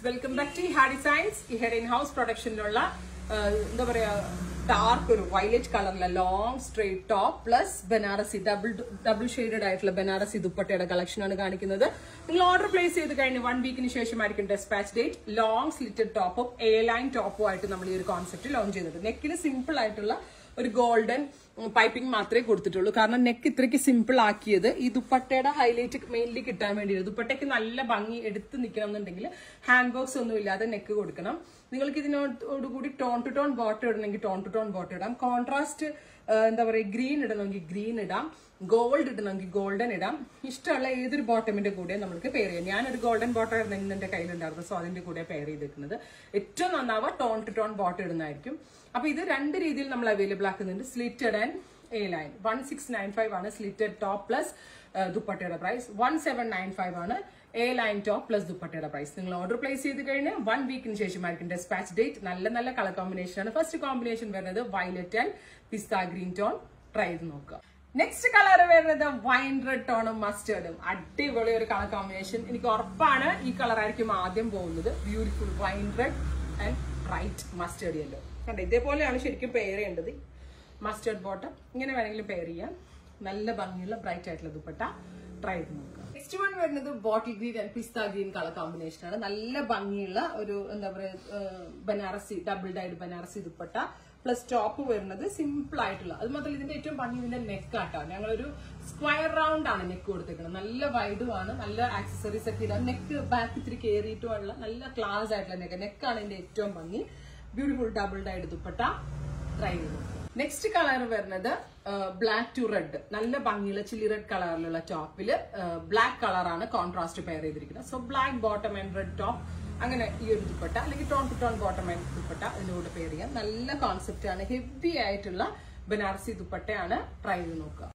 Welcome back to ഹാ designs. ഇവിടെ in house പ്രൊഡക്ഷനിലുള്ള എന്താ പറയാ ഡാർക്ക് ഒരു വയലറ്റ് കളറിലെ long straight top plus Banarasi double shaded ആയിട്ടുള്ള ബനാറസി ദുപ്പട്ടയുടെ കളക്ഷൻ ആണ് കാണിക്കുന്നത്. നിങ്ങൾ ഓർഡർ പ്ലേസ് ചെയ്ത് കഴിഞ്ഞ് 1 വീക്കിന് ശേഷമായിരിക്കും ഡെസ്പാച്ച് ഡേറ്റ്. ലോങ് സ്ലിറ്റഡ് ടോപ്പും എ ലൈൻ ടോപ്പും ആയിട്ട് നമ്മൾ ഈ ഒരു കോൺസെപ്റ്റ് ലോഞ്ച് ചെയ്യുന്നത്. നെക്കിന് സിമ്പിൾ ആയിട്ടുള്ള ഒരു ഗോൾഡൻ പൈപ്പിംഗ് മാത്രമേ കൊടുത്തിട്ടുള്ളൂ. കാരണം നെക്ക് ഇത്രയ്ക്ക് സിമ്പിൾ ആക്കിയത് ഈ ദുപ്പട്ടയുടെ ഹൈലൈറ്റ് മെയിൻലി കിട്ടാൻ വേണ്ടിയാണ്. ദുപ്പട്ടയ്ക്ക് നല്ല ഭംഗി എടുത്ത് നിൽക്കണം എന്നുണ്ടെങ്കിൽ ഹാൻഡ് ബോക്സ് ഒന്നും ഇല്ലാതെ നെക്ക് കൊടുക്കണം. നിങ്ങൾക്ക് ഇതിനോടുകൂടി ടോൺ ടു ടോൺ ബോട്ടം ഇടണമെങ്കിൽ ടോൺ ടു ടോൺ ബോട്ടം ഇടാം. കോൺട്രാസ്റ്റ് എന്താ പറയുക ഗ്രീൻ ഇടണമെങ്കിൽ ഗ്രീൻ ഇടാം. ഗോൾഡ് ഇടണമെങ്കിൽ ഗോൾഡൻ ഇടാം. ഇഷ്ടമുള്ള ഏതൊരു ബോട്ടമിന്റെ കൂടെ നമുക്ക് പെയർ ചെയ്യാം. ഞാനൊരു ഗോൾഡൻ ബോട്ടം ഇടുന്ന എന്റെ കയ്യിലുണ്ടായിരുന്നു. സോ അതിന്റെ കൂടെ പെയർ ചെയ്തിരിക്കുന്നത് ഏറ്റവും നന്നാവുക ടോൺ ടു ടോൺ ബോട്ടം ഇടുന്നതായിരിക്കും. അപ്പൊ ഇത് രണ്ട് രീതിയിൽ നമ്മൾ അവൈലബിൾ ആക്കുന്നുണ്ട്. Slitted and A line. 1695 ആണ് സ്ലിറ്റഡ് ടോപ്പ് പ്ലസ് ദുപ്പട്ടയുടെ പ്രൈസ്. 1795 ആണ് എ ലൈൻ ടോപ്പ് പ്ലസ് ദുപ്പട്ടയുടെ പ്രൈസ്. നിങ്ങൾ ഓർഡർ പ്ലേസ് ചെയ്ത് കഴിഞ്ഞ് 1 വീക്കിന് ശേഷമായിരിക്കും ഡെസ്പാച്ച് ഡേറ്റ്. നല്ല നല്ല കളർ കോമ്പിനേഷൻ ആണ്. ഫസ്റ്റ് കോമ്പിനേഷൻ വരുന്നത് violet and pista green tone. Try ചെയ്ത് നോക്കുക. നെക്സ്റ്റ് കളർ വരുന്നത് വൈൻ റെഡ് ടോണും മസ്റ്റേർഡും. അടിപൊളി ഒരു കളർ കോമ്പിനേഷൻ. എനിക്ക് ഉറപ്പാണ് ഈ കളർ ആയിരിക്കും ആദ്യം പോകുന്നത്. Beautiful wine red and bright mustard yellow. കണ്ടോ, ഇതേപോലെയാണ് ശരിക്കും പെയർ ചെയ്യേണ്ടത്. മസ്റ്റേർഡ് ബോട്ടം ഇങ്ങനെ വേണമെങ്കിലും പെയർ ചെയ്യാം. നല്ല ഭംഗിയുള്ള ബ്രൈറ്റ് ആയിട്ടുള്ള ദുപ്പട്ട. ട്രൈ ചെയ്ത് നോക്കുക. നെക്സ്റ്റ് വൺ വരുന്നത് bottle green and pista green colour combination ആണ്. നല്ല ഭംഗിയുള്ള ഒരു എന്താ പറയുക Banarasi double died Banarasi dupatta plus top വരുന്നത് സിമ്പിൾ ആയിട്ടുള്ള. അത് മാത്രമല്ല ഇതിന്റെ ഏറ്റവും ഭംഗി ഇതിന്റെ നെക്കാട്ടോ. ഞങ്ങളൊരു സ്ക്വയർ റൗണ്ട് ആണ് നെക്ക് കൊടുത്തേക്കുന്നത്. നല്ല വൈഡും ആണ്. നല്ല ആക്സസറീസ് ഒക്കെ ഇടാം. നെക്ക് ബാക്ക് ഇത്തിരി കയറിയിട്ടുള്ള നല്ല ക്ലാസ് ആയിട്ടുള്ള നെക്കാണ് ഇതിന്റെ ഏറ്റവും ഭംഗി. Beautiful double dyed dupatta. Try ചെയ്തു. നെക്സ്റ്റ് കളർ വരുന്നത് ബ്ലാക്ക് ടു റെഡ്. നല്ല ഭംഗിയുള്ള ചില്ലി റെഡ് കളറിലുള്ള ടോപ്പില് ബ്ലാക്ക് കളറാണ് കോൺട്രാസ്റ്റ് പെയർ ചെയ്തിരിക്കുന്നത്. So black bottom and red top. അങ്ങനെ ഈ ഒരു ദുപ്പട്ട അല്ലെങ്കിൽ tone to tone bottom and dupatta ഇതിനോട് പെയർ ചെയ്യാം. നല്ല കോൺസെപ്റ്റ് ആണ്. ഹെവി ആയിട്ടുള്ള ബനാറസി ദുപ്പട്ടയാണ്. ട്രൈ ചെയ്ത് നോക്കുക.